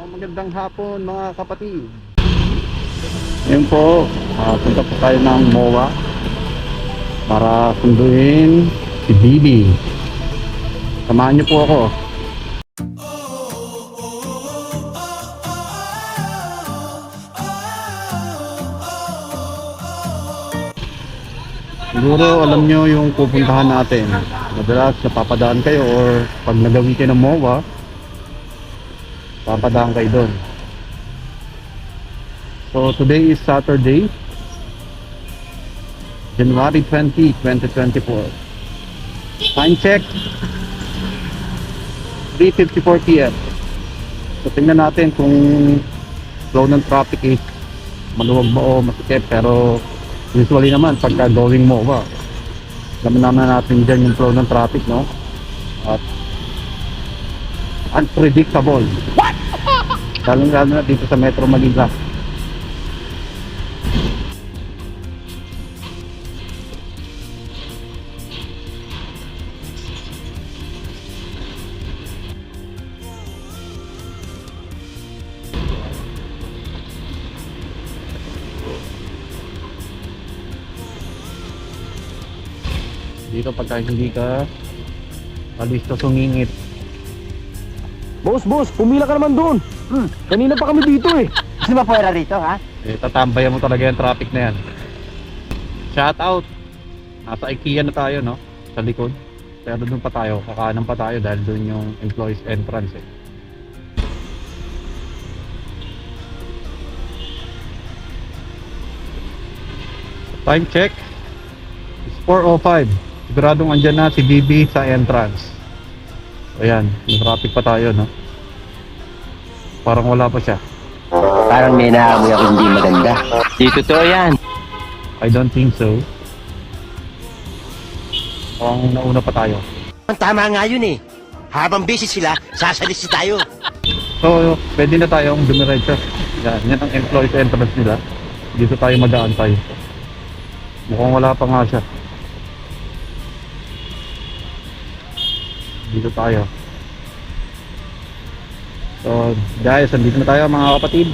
Magandang hapon mga kapatid. Ngayon po, punta po tayo ng MOA para sunduin si Bibi. Samahan niyo po ako. Siguro alam nyo yung pupuntahan natin. Madalas napapadaan kayo or pag nagawi kayo ng MOA, papadaan kayo doon. So today is Saturday, January 20, 2024. Time check 3:54 PM. So tingnan natin kung flow ng traffic is maluwag ba o masikip. Pero usually naman pagka going MOA, alam naman natin dyan yung flow ng traffic, no? At unpredictable. Lalo na dito sa Metro Manila. Dito pagka hindi ka alisto sumingit. Boss, pumila ka naman doon. Kanina pa kami dito eh. Gusto mo pwera rito, ha? Tatambayan mo talaga yung traffic na yan. Shout out. Nasa IKEA na tayo, no? Sa likod. Pero doon pa tayo, kakanan pa tayo dahil doon yung employees entrance eh. Time check is 4:05. Siguradong andyan na si Bibi sa entrance. Ayan, may traffic pa tayo, no? Parang wala pa siya. Parang may naamoy ako hindi maganda. Di totoo yan. I don't think so. Ang nauna pa tayo. Tama nga yun eh. Habang busy sila, sasalisi tayo. So, pwede na tayong dumiretso. Yan ang employee entrance nila. Dito tayo mag-aantay. Mukhang wala pa nga siya. Dito tayo. So, guys, andito na tayo mga kapatid.